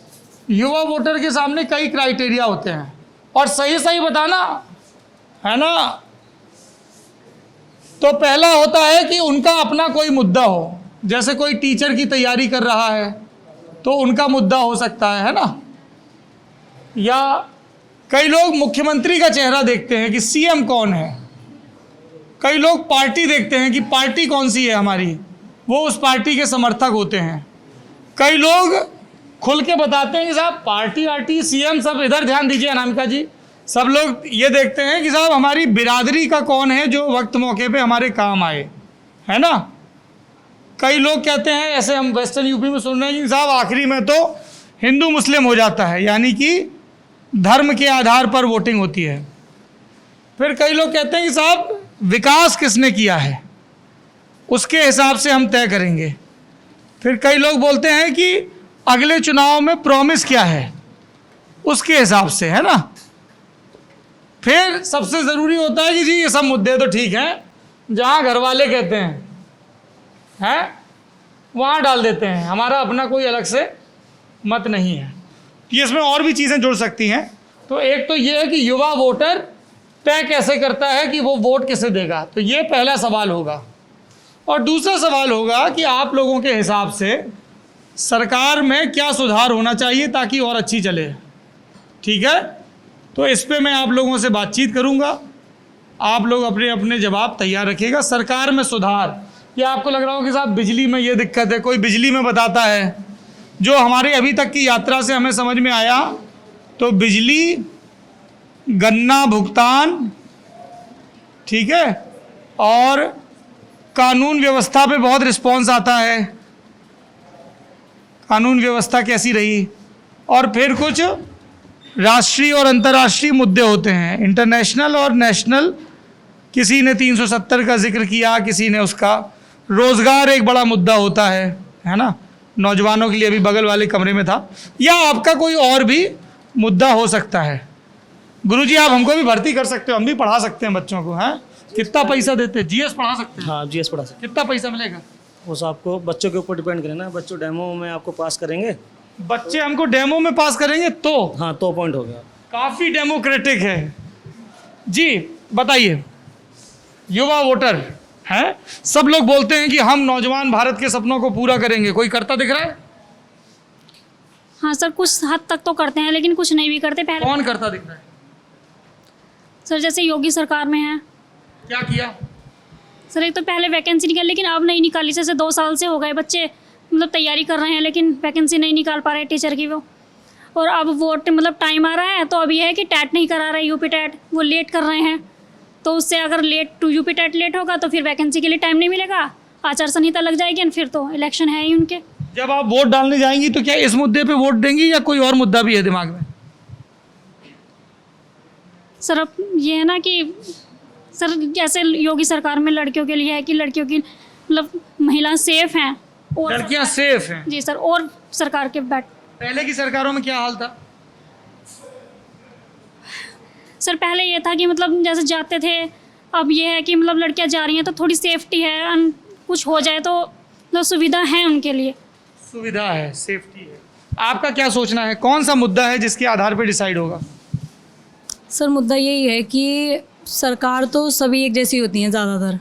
युवा वोटर के सामने कई क्राइटेरिया होते हैं, और सही बताना है ना। तो पहला होता है कि उनका अपना कोई मुद्दा हो, जैसे कोई टीचर की तैयारी कर रहा है तो उनका मुद्दा हो सकता है ना। या कई लोग मुख्यमंत्री का चेहरा देखते हैं कि सीएम कौन है। कई लोग पार्टी देखते हैं कि पार्टी कौन सी है हमारी, वो उस पार्टी के समर्थक होते हैं। कई लोग खुल के बताते हैं कि साहब पार्टी सीएम सब इधर ध्यान दीजिए अनामिका जी, सब लोग ये देखते हैं कि साहब हमारी बिरादरी का कौन है जो वक्त मौके पे हमारे काम आए, है ना। कई लोग कहते हैं, ऐसे हम वेस्टर्न यूपी में सुन रहे हैं कि साहब आखिरी में तो हिंदू मुस्लिम हो जाता है, यानी कि धर्म के आधार पर वोटिंग होती है। फिर कई लोग कहते हैं कि साहब विकास किसने किया है उसके हिसाब से हम तय करेंगे। फिर कई लोग बोलते हैं कि अगले चुनाव में प्रॉमिस क्या है उसके हिसाब से, है ना। फिर सबसे ज़रूरी होता है कि जी ये सब मुद्दे तो ठीक हैं, जहाँ घर वाले कहते हैं वहाँ डाल देते हैं, हमारा अपना कोई अलग से मत नहीं है। कि इसमें और भी चीज़ें जुड़ सकती हैं। तो एक तो ये है कि युवा वोटर तय कैसे करता है कि वो वोट किसे देगा, तो ये पहला सवाल होगा। और दूसरा सवाल होगा कि आप लोगों के हिसाब से सरकार में क्या सुधार होना चाहिए ताकि और अच्छी चले, ठीक है। तो इस पे मैं आप लोगों से बातचीत करूँगा, आप लोग अपने अपने जवाब तैयार रखिएगा। सरकार में सुधार, या आपको लग रहा हो कि साहब बिजली में ये दिक्कत है, कोई बिजली में बताता है। जो हमारे अभी तक की यात्रा से हमें समझ में आया, तो बिजली, गन्ना भुगतान, ठीक है, और कानून व्यवस्था पे बहुत रिस्पॉन्स आता है, कानून व्यवस्था कैसी रही, और फिर कुछ राष्ट्रीय और अंतर्राष्ट्रीय मुद्दे होते हैं, इंटरनेशनल और नेशनल। किसी ने 370 का जिक्र किया, किसी ने उसका। रोज़गार एक बड़ा मुद्दा होता है ना, नौजवानों के लिए अभी बगल वाले कमरे में था, या आपका कोई और भी मुद्दा हो सकता है। गुरुजी आप हमको भी भर्ती कर सकते हो, हम भी पढ़ा सकते हैं बच्चों को, हैं? कितना पैसा देते हैं? जीएस पढ़ा सकते हैं? हाँ जीएस पढ़ा सकते कितना पैसा मिलेगा? उस आपको बच्चों के ऊपर डिपेंड करें ना, बच्चों डेमो में आपको पास करेंगे। बच्चे हमको डेमो में पास करेंगे तो? हाँ तो पॉइंट हो गया। काफ़ी डेमोक्रेटिक है जी। बताइए, युवा वोटर हैं, सब लोग बोलते हैं कि हम नौजवान भारत के सपनों को पूरा करेंगे, कोई करता दिख रहा है? हाँ सर, कुछ हद तक तो करते हैं लेकिन कुछ नहीं भी करते। पहले कौन करता दिख रहा है? सर जैसे योगी सरकार में है। क्या किया? सर एक तो पहले वैकेंसी निकाली लेकिन अब नहीं निकाली। जैसे 2 साल से हो गए बच्चे मतलब तैयारी कर रहे हैं लेकिन वैकेंसी नहीं निकाल पा रहे टीचर की वो। और अब वोट मतलब टाइम आ रहा है तो अभी है कि टैट नहीं करा रहे, यूपी टैट वो लेट कर रहे हैं। तो उससे अगर यूपी टैट लेट होगा तो फिर वैकेंसी के लिए टाइम नहीं मिलेगा, आचार संहिता लग जाएगी और फिर तो इलेक्शन है ही उनके। जब आप वोट डालने जाएंगी तो क्या इस मुद्दे पे वोट देंगी या कोई और मुद्दा भी है दिमाग में? सर अब ये है ना कि सर जैसे योगी सरकार में लड़कियों के लिए है कि लड़कियों की मतलब महिलाएं सेफ हैं और लड़कियां सेफ हैं? जी सर। और सरकार के पहले की सरकारों में क्या हाल था? सर पहले ये था कि मतलब जैसे जाते थे, अब ये है कि मतलब लड़कियां जा रही हैं तो थोड़ी सेफ्टी है, कुछ हो जाए तो मतलब सुविधा है उनके लिए। सुविधा है, सेफ्टी है। आपका क्या सोचना है, कौन सा मुद्दा है जिसके आधार पर डिसाइड होगा? सर मुद्दा यही है कि सरकार तो सभी एक जैसी होती हैं ज़्यादातर,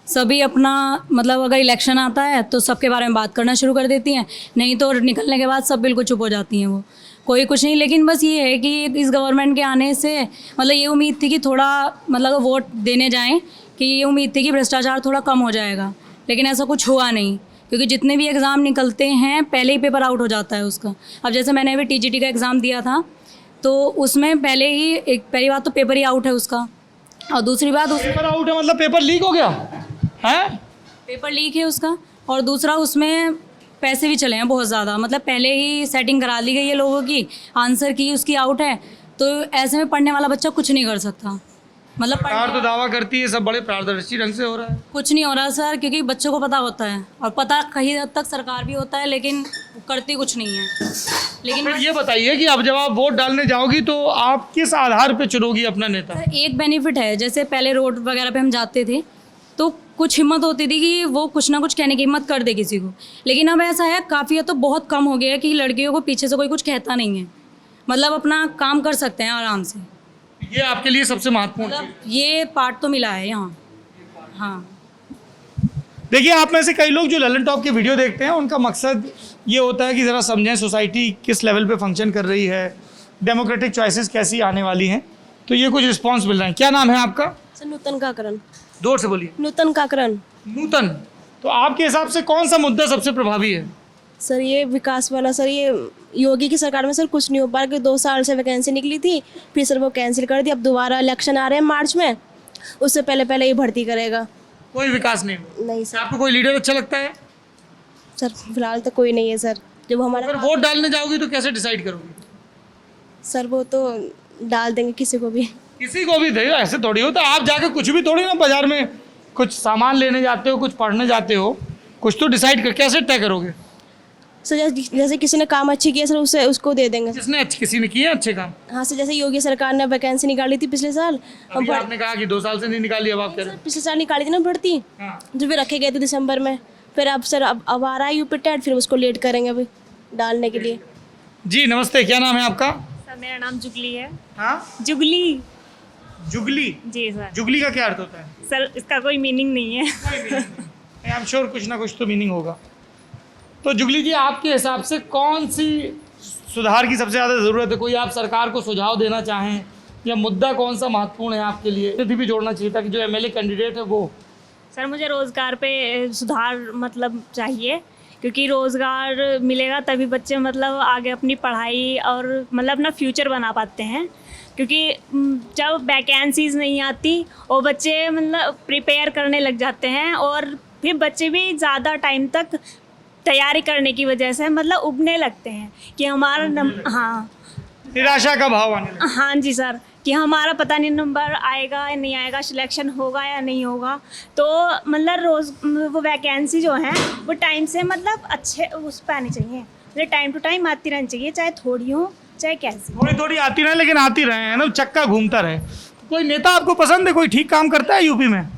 सभी अपना मतलब अगर इलेक्शन आता है तो सबके बारे में बात करना शुरू कर देती हैं, नहीं तो निकलने के बाद सब बिल्कुल चुप हो जाती हैं, वो कोई कुछ नहीं। लेकिन बस ये है कि इस गवर्नमेंट के आने से मतलब ये उम्मीद थी कि थोड़ा मतलब वोट देने जाएं कि ये उम्मीद थी कि भ्रष्टाचार थोड़ा कम हो जाएगा, लेकिन ऐसा कुछ हुआ नहीं क्योंकि जितने भी एग्ज़ाम निकलते हैं पहले ही पेपर आउट हो जाता है उसका। अब जैसे मैंने अभी TGT का एग्ज़ाम दिया था तो उसमें पहले ही पहली बात तो पेपर ही आउट है उसका, और दूसरी बात पेपर आउट है मतलब पेपर लीक हो गया है? पेपर लीक है उसका, और दूसरा उसमें पैसे भी चले हैं बहुत ज़्यादा, मतलब पहले ही सेटिंग करा ली गई है लोगों की, आंसर की उसकी आउट है, तो ऐसे में पढ़ने वाला बच्चा कुछ नहीं कर सकता। मतलब सरकार तो दावा करती है सब बड़े पारदर्शी ढंग से हो रहा है, कुछ नहीं हो रहा सर, क्योंकि बच्चों को पता होता है और पता कहीं हद तक सरकार भी होता है लेकिन करती कुछ नहीं है। लेकिन फिर ये बताइए कि अब जब आप वोट डालने जाओगी तो आप किस आधार पे चुनोगी अपना नेता? सर एक बेनिफिट है, जैसे पहले रोड वगैरह पे हम जाते थे तो कुछ हिम्मत होती थी कि वो कुछ ना कुछ कहने की हिम्मत कर दे किसी को, लेकिन अब ऐसा है काफ़ी तो बहुत कम हो गया है कि लड़कियों को पीछे से कोई कुछ कहता नहीं है, मतलब अपना काम कर सकते हैं आराम से। ये आपके लिए सबसे महत्वपूर्ण मतलब ये पार्ट तो मिला है यहाँ। हाँ देखिए, आप में से कई लोग जो ललन टॉप के वीडियो देखते हैं उनका मकसद ये होता है कि ज़रा समझें सोसाइटी किस लेवल पे फंक्शन कर रही है, डेमोक्रेटिक चॉइसेस कैसी आने वाली हैं, तो ये कुछ रिस्पॉन्स मिल रहे हैं। क्या नाम है आपका? सर नूतन काकरन। जोर से बोलिए। नूतन काकरन। नूतन, तो आपके हिसाब से कौन सा मुद्दा सबसे प्रभावी है? सर ये विकास वाला, सर ये योगी की सरकार में सर कुछ नहीं हो पा रहा कि 2 साल से वैकेंसी निकली थी, फिर सर वो कैंसिल कर दी, अब दोबारा इलेक्शन आ रहे हैं मार्च में, उससे पहले ये भर्ती करेगा। कोई विकास नहीं? नहीं सर। आपको कोई लीडर अच्छा लगता है? सर फिलहाल तो कोई नहीं है सर। जब हमारा अगर वोट डालने जाओगी तो कैसे डिसाइड करोगी? सर वो तो डाल देंगे किसी को भी। किसी को भी दे, ऐसे थोड़ी हो, तो आप जाकर कुछ भी थोड़ी ना, बाजार में कुछ सामान लेने जाते हो, कुछ पढ़ने जाते हो, कुछ तो डिसाइड कर, कैसे तय करोगे? सर जैसे किसी ने काम अच्छी किया सर उसे उसको दे देंगे। किसी ने किया अच्छे काम? हाँ सर, जैसे योगी सरकार ने वैकेंसी निकाली थी पिछले साल, अभी आपने कहा कि 2 साल से नहीं निकाली, अब आप कह रहे हैं पिछले साल निकाली थी ना भर्ती, जो फिर रखे गए थे दिसंबर में, फिर अब सर अब आ रहा है यूपी टेट, फिर उसको लेट करेंगे अभी डालने के लिए। जी नमस्ते, क्या नाम है आपका? सर मेरा नाम जुगली है। हाँ जुगली। जुगली? जी सर। जुगली का क्या अर्थ होता है? सर इसका कोई मीनिंग नहीं है। आई एम श्योर कुछ ना कुछ तो मीनिंग होगा। तो जुगली जी, आपके हिसाब से कौन सी सुधार की सबसे ज़्यादा ज़रूरत है? कोई आप सरकार को सुझाव देना चाहें, या मुद्दा कौन सा महत्वपूर्ण है आपके लिए? यदि भी जोड़ना चाहिए था कि जो MLA कैंडिडेट है वो। सर मुझे रोज़गार पे सुधार मतलब चाहिए, क्योंकि रोज़गार मिलेगा तभी बच्चे मतलब आगे अपनी पढ़ाई और मतलब अपना फ्यूचर बना पाते हैं। क्योंकि जब वैकेंसीज़ नहीं आती और बच्चे मतलब प्रिपेयर करने लग जाते हैं और फिर बच्चे भी ज़्यादा टाइम तक तैयारी करने की वजह से मतलब उबने लगते हैं कि हमारा हाँ, निराशा का भाव आने लगा। हाँ जी सर, कि हमारा पता नहीं नंबर आएगा या नहीं आएगा, सिलेक्शन होगा या नहीं होगा। तो मतलब रोज़ वो वैकेंसी जो है वो टाइम से मतलब अच्छे उस पर आनी चाहिए, मतलब टाइम टू टाइम आती रहनी चाहिए, चाहे थोड़ी हो चाहे कैसी। थोड़ी थोड़ी आती रहे लेकिन आती रहे, है ना, चक्का घूमता रहे। कोई नेता आपको पसंद है, कोई ठीक काम करता है यूपी में?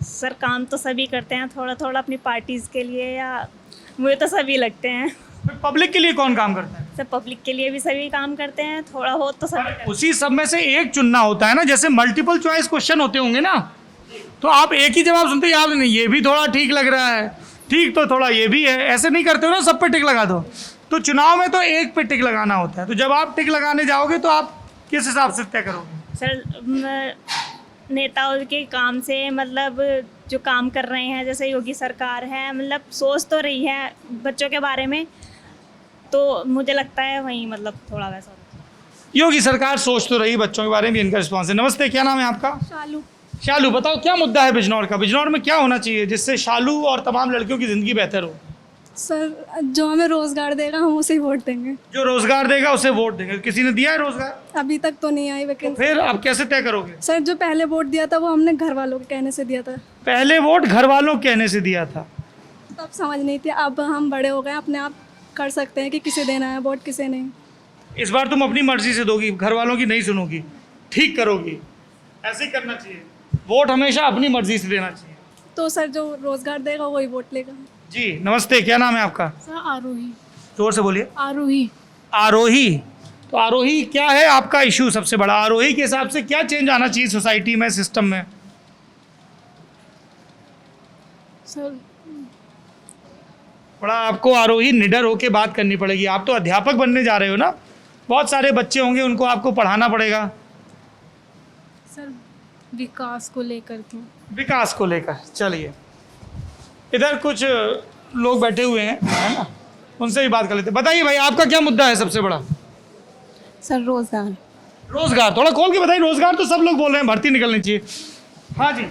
सर काम तो सभी करते हैं, थोड़ा थोड़ा अपनी पार्टीज़ के लिए, या मुझे तो सभी लगते हैं। पब्लिक के लिए कौन काम करता है? सर पब्लिक के लिए भी सभी काम करते हैं, थोड़ा बहुत तो सभी करते हैं। उसी सब में से एक चुनना होता है ना, जैसे मल्टीपल चॉइस क्वेश्चन होते होंगे ना, तो आप एक ही जवाब सुनते याद नहीं, ये भी थोड़ा ठीक लग रहा है, ठीक तो थोड़ा ये भी है, ऐसे नहीं करते हो ना सब पे टिक लगा दो। तो चुनाव में तो एक पे टिक लगाना होता है, तो जब आप टिक लगाने जाओगे तो आप किस हिसाब से तय करोगे? सर नेताओं के काम से मतलब जो काम कर रहे हैं, जैसे योगी सरकार है, मतलब सोच तो रही है बच्चों के बारे में, तो मुझे लगता है वही मतलब थोड़ा वैसा। योगी सरकार सोच तो रही बच्चों के बारे में, इनका रिस्पॉन्स है। नमस्ते, क्या नाम है आपका? शालू। शालू, बताओ क्या मुद्दा है बिजनौर का? बिजनौर में क्या होना चाहिए जिससे शालू और तमाम लड़कियों की ज़िंदगी बेहतर हो? सर जो हमें रोज़गार देगा हम उसे ही वोट देंगे। जो रोजगार देगा उसे वोट देंगे। किसी ने दिया है रोजगार? अभी तक तो नहीं आई वैकेंसी। फिर आप कैसे तय करोगे? सर जो पहले वोट दिया था वो हमने घर वालों के कहने से दिया था। पहले वोट घर वालों के कहने से दिया था, तब समझ नहीं थी, अब हम बड़े हो गए, अपने आप कर सकते हैं कि किसे देना है वोट किसे नहीं। इस बार तुम अपनी मर्जी से दोगी, घर वालों की नहीं सुनोगी, ठीक करोगी, ऐसे ही करना चाहिए। वोट हमेशा अपनी मर्जी से देना चाहिए। तो सर जो रोज़गार देगा वही वोट लेगा। जी नमस्ते, क्या नाम है आपका? सर आरोही। जोर से बोलिए। आरोही। आरोही, तो आरोही क्या है आपका इशू सबसे बड़ा? आरोही के हिसाब से क्या चेंज आना चाहिए सोसाइटी में, सिस्टम में? सर बड़ा आपको आरोही निडर होके बात करनी पड़ेगी। आप तो अध्यापक बनने जा रहे हो ना, बहुत सारे बच्चे होंगे, उनको आपको पढ़ाना पड़ेगा। सर विकास को लेकर के। विकास को लेकर, चलिए इधर कुछ लोग बैठे हुए हैं, है ना, उनसे भी बात कर लेते हैं। बताइए भाई, आपका क्या मुद्दा है सबसे बड़ा? सर रोज़गार। रोजगार, थोड़ा खोल के बताइए। रोजगार तो सब लोग बोल रहे हैं, भर्ती निकलनी चाहिए। हाँ जी।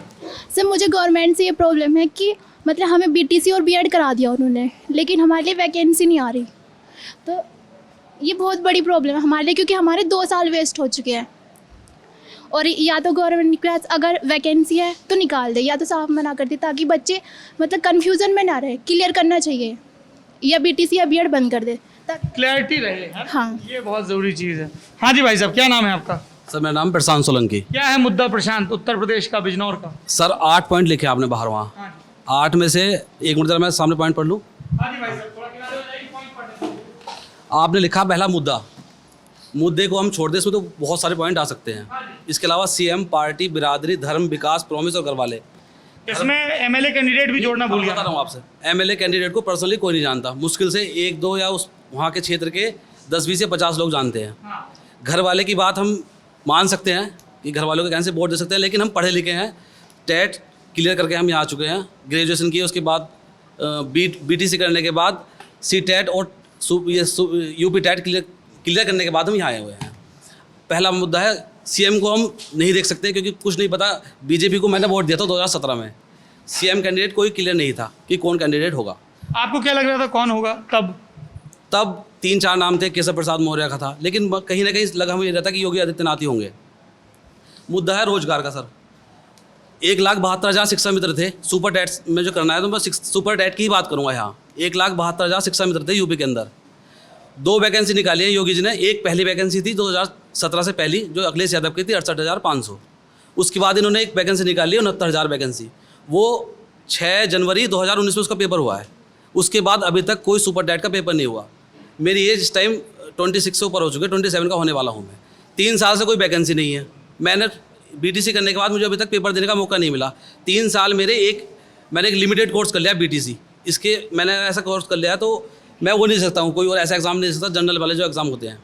सर मुझे गवर्नमेंट से ये प्रॉब्लम है कि मतलब हमें बीटीसी और बीएड करा दिया उन्होंने, लेकिन हमारे लिए वैकेंसी नहीं आ रही। तो ये बहुत बड़ी प्रॉब्लम है हमारे लिए, क्योंकि हमारे 2 साल वेस्ट हो चुके हैं। और या तो गवर्नमेंट के पास अगर वैकेंसी है तो निकाल दे, या तो साफ मना कर दे, ताकि बच्चे मतलब कन्फ्यूज़न में ना रहे। क्लियर करना चाहिए, या बीटीसी या बीएड बंद कर दे, क्लैरिटी रहे। हाँ, ये बहुत ज़रूरी चीज़ है। हाँ जी भाई साहब, क्या नाम है आपका? सर मेरा नाम प्रशांत सोलंकी। क्या है मुद्दा प्रशांत, उत्तर प्रदेश का, बिजनौर का? सर 8 पॉइंट लिखे आपने बाहर वहाँ। 8 में से एक मिनट जरा मैं सामने पॉइंट पढ़ लूँ। हाँ जी भाई साहब, थोड़ा किनारे हो जाइए, पॉइंट पढ़ लीजिए। आपने लिखा पहला मुद्दा, मुद्दे को हम छोड़ दें, इसमें तो बहुत सारे पॉइंट आ सकते हैं। इसके अलावा सीएम, पार्टी, बिरादरी, धर्म, विकास, प्रॉमिस और घरवाले। इसमें एमएलए कैंडिडेट भी जोड़ना भूल गया। बता रहा हूँ आपसे, एमएलए कैंडिडेट को पर्सनली कोई नहीं जानता, मुश्किल से 1-2 या उस वहाँ के क्षेत्र के 10-20 या 50 लोग जानते हैं। घर वाले की बात हम मान सकते हैं कि घर वालों के कहने से वोट दे सकते हैं, लेकिन हम पढ़े लिखे हैं, टेट क्लियर करके हम यहाँ आ चुके हैं, ग्रेजुएशन की, उसके बाद बीटीसी करने के बाद सीटेट और यूपी टेट क्लियर करने के बाद हम यहाँ आए हुए हैं। पहला मुद्दा है, सीएम को हम नहीं देख सकते क्योंकि कुछ नहीं पता। बीजेपी को मैंने वोट दिया था 2017 में, सीएम कैंडिडेट कोई क्लियर नहीं था कि कौन कैंडिडेट होगा। आपको क्या लग रहा था कौन होगा तब 3-4 नाम थे, केशव प्रसाद मौर्य का था, लेकिन कहीं ना कहीं लगा हमें ये रहता कि योगी आदित्यनाथ ही होंगे। मुद्दा है रोजगार का। सर 1,72,000 शिक्षा मित्र थे, सुपर टेट में जो करना है तो मैं सुपर टेट की ही बात करूँगा। यहाँ 1,72,000 शिक्षा मित्र थे यूपी के अंदर। 2 वैकेंसी निकाली है योगी जी ने। एक पहली वैकेंसी थी 2017 से पहली, जो अखिलेश यादव की थी, 68,500। उसके बाद इन्होंने एक वैकेंसी निकाली 69,000 वैकेंसी, वो 6 जनवरी 2019 में उसका पेपर हुआ है। उसके बाद अभी तक कोई सुपर टेट का पेपर नहीं हुआ। मेरी एज इस टाइम 26 से ऊपर हो चुकी है, 27 का होने वाला हूँ मैं। 3 साल से कोई वैकेंसी नहीं है। मैंने बीटीसी करने के बाद मुझे अभी तक पेपर देने का मौका नहीं मिला। 3 साल मैंने एक लिमिटेड कोर्स कर लिया बीटीसी। इसके मैंने ऐसा कोर्स कर लिया तो मैं वो नहीं दे सकता हूँ, कोई और ऐसा एग्ज़ाम नहीं दे सकता, जनरल वाले जो एग्ज़ाम होते हैं।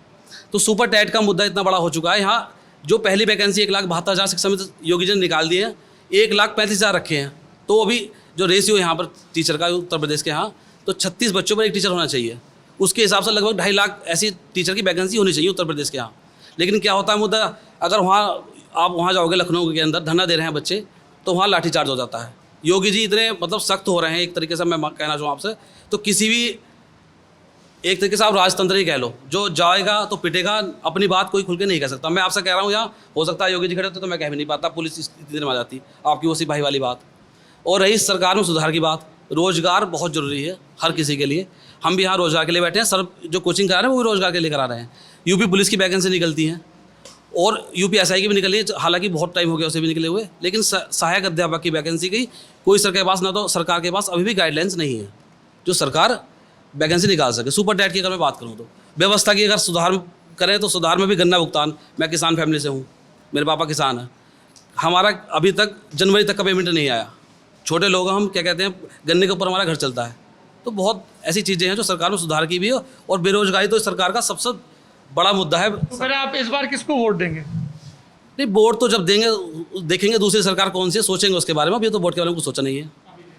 तो सुपर टेट का मुद्दा इतना बड़ा हो चुका है। यहाँ जो पहली वैकेंसी 1,72,000 शिक्षा में योगी जी ने निकाल दिए हैं, 1,35,000 रखे हैं। तो अभी जो रेशियो यहाँ पर टीचर का उत्तर प्रदेश के यहाँ तो 36 बच्चों पर एक टीचर होना चाहिए। उसके हिसाब से लगभग 2.5 लाख ऐसी टीचर की वैकेंसी होनी चाहिए उत्तर प्रदेश के यहाँ। लेकिन क्या होता है मुद्दा, अगर आप वहाँ जाओगे लखनऊ के अंदर धरना दे रहे हैं बच्चे, तो वहाँ लाठीचार्ज हो जाता है। योगी जी इतने मतलब सख्त हो रहे हैं एक तरीके से, मैं कहना चाहूँ आपसे, तो किसी भी एक तरीके से आप राजतंत्र ही कह लो, जो जाएगा तो पिटेगा, अपनी बात कोई खुल के नहीं कह सकता। मैं आपसे कह रहा हूँ यहाँ हो सकता है योगी जी खड़े होते तो मैं कह भी नहीं पाता, पुलिस इतनी देर में आ जाती, आपकी वो सिपाही वाली बात। और रही सरकार में सुधार की बात, रोज़गार बहुत ज़रूरी है हर किसी के लिए। हम भी यहाँ रोज़गार के लिए बैठे हैं, सर जो कोचिंग करा रहे हैं वो भी रोज़गार के लिए करा रहे हैं। यूपी पुलिस की वैकेंसी निकलती हैं और यूपी एसआई की भी निकली है, हालांकि बहुत टाइम हो गया उसे भी निकले हुए, लेकिन सहायक अध्यापक की वैकेंसी की कोई सरकार के पास ना, तो सरकार के पास अभी भी गाइडलाइंस नहीं है जो सरकार वैकेंसी निकाल सके। सुपर टैट की अगर मैं बात करूँ तो व्यवस्था की अगर सुधार करें तो सुधार में भी गन्ना भुगतान, मैं किसान फैमिली से हूँ, मेरे पापा किसान हैं, हमारा अभी तक जनवरी तक का पेमेंट नहीं आया। छोटे लोग हम क्या कहते हैं, गन्ने के ऊपर हमारा घर चलता है। तो बहुत ऐसी चीज़ें हैं जो सरकार में सुधार की भी है, और बेरोजगारी तो सरकार का सबसे बड़ा मुद्दा है। तो फिर आप इस बार किसको वोट देंगे? नहीं, वोट तो जब देंगे देखेंगे दूसरी सरकार कौन सी है, सोचेंगे उसके बारे में। अभी तो वोट के बारे में कुछ सोचा नहीं है,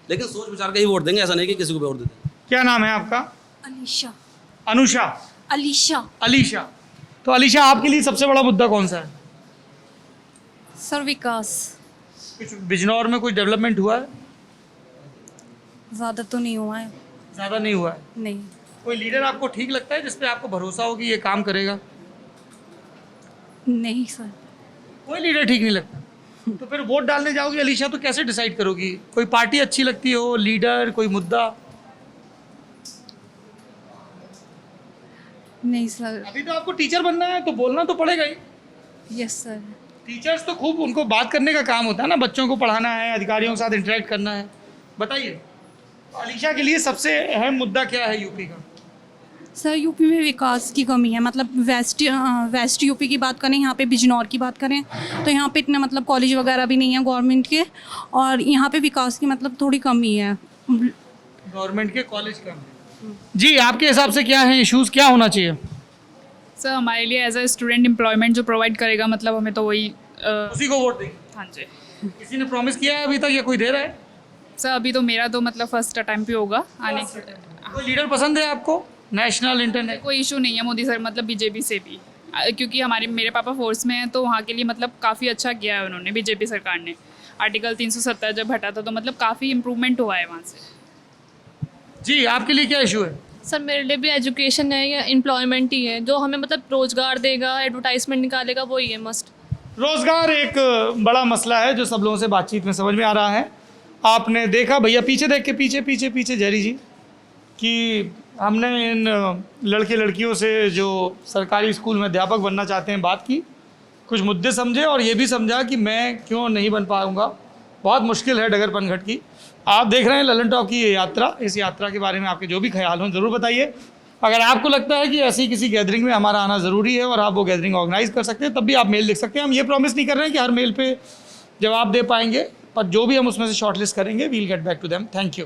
लेकिन सोच विचार के ही वोट देंगे, ऐसा नहीं कि किसी को भी वोट देते। क्या नाम है आपका? अलीशा। अनुषा? अलीशा। अलीशा। तो अलीशा, आपके लिए सबसे बड़ा मुद्दा कौन सा है? सर विकास। कुछ बिजनौर में कुछ डेवलपमेंट हुआ है? ज़्यादा तो नहीं हुआ है। ज़्यादा नहीं हुआ है? नहीं। कोई लीडर आपको ठीक लगता है जिस पे आपको भरोसा हो कि ये काम करेगा? नहीं सर। कोई लीडर ठीक नहीं लगता? तो फिर वोट डालने जाओगी अलीशा तो कैसे डिसाइड करोगी? कोई पार्टी अच्छी लगती हो, लीडर, कोई मुद्दा? नहीं सर। अभी तो आपको टीचर बनना है तो बोलना तो पड़ेगा ही। Yes sir. टीचर्स तो खूब उनको बात करने का काम होता है ना, बच्चों को पढ़ाना है, अधिकारियों के साथ इंटरेक्ट करना है। बताइए अलीशा के लिए सबसे अहम मुद्दा क्या है यूपी का? सर यूपी में विकास की कमी है। मतलब वेस्ट यूपी की बात करें, यहाँ पे बिजनौर की बात करें तो यहाँ पे इतने मतलब कॉलेज वगैरह भी नहीं है गवर्नमेंट के, और यहाँ पे विकास की मतलब थोड़ी कमी है। गवर्नमेंट के कॉलेज कम है। जी, आपके हिसाब से क्या है इश्यूज़, क्या होना चाहिए? सर हमारे लिए एज अ स्टूडेंट एम्प्लॉयमेंट जो प्रोवाइड करेगा, मतलब हमें तो वही उसी को वोट देंगे। हाँ जी। किसी ने प्रॉमिस किया है अभी तक या कोई दे रहा है? सर अभी तो मेरा तो मतलब फर्स्ट अटैम्प्ट पे होगा आने के। कोई लीडर पसंद है आपको, नेशनल इंटरनेशनल? कोई इशू नहीं है मोदी सर, मतलब बीजेपी से भी, क्योंकि मेरे पापा फोर्स में हैं तो वहाँ के लिए मतलब काफ़ी अच्छा किया है उन्होंने, बीजेपी सरकार ने। आर्टिकल 370 जब हटा था तो मतलब काफ़ी इम्प्रूवमेंट हुआ है वहाँ से। जी, आपके लिए क्या इशू है? सर मेरे लिए भी एजुकेशन है या एम्प्लॉयमेंट ही है, जो हमें मतलब रोज़गार देगा, एडवर्टाइजमेंट निकालेगा, वही है मस्ट। रोज़गार एक बड़ा मसला है जो सब लोगों से बातचीत में समझ में आ रहा है। आपने देखा भैया पीछे देख के, पीछे जरी जी, कि हमने इन लड़के लड़कियों से जो सरकारी स्कूल में अध्यापक बनना चाहते हैं बात की, कुछ मुद्दे समझे और ये भी समझा कि मैं क्यों नहीं बन पाऊँगा। बहुत मुश्किल है डगर पनघट की। आप देख रहे हैं ललन टॉक की ये यात्रा। इस यात्रा के बारे में आपके जो भी ख्याल हों ज़रूर बताइए। अगर आपको लगता है कि ऐसी किसी गैदरिंग में हमारा आना ज़रूरी है और आप वो गैदरिंग ऑर्गेनाइज़ कर सकते हैं, तब भी आप मेल लिख सकते हैं। हम ये प्रॉमिस नहीं कर रहे हैं कि हर मेल पे जवाब दे पाएंगे, पर जो भी हम उसमें से शॉर्टलिस्ट करेंगे, we'll get back to them. Thank you.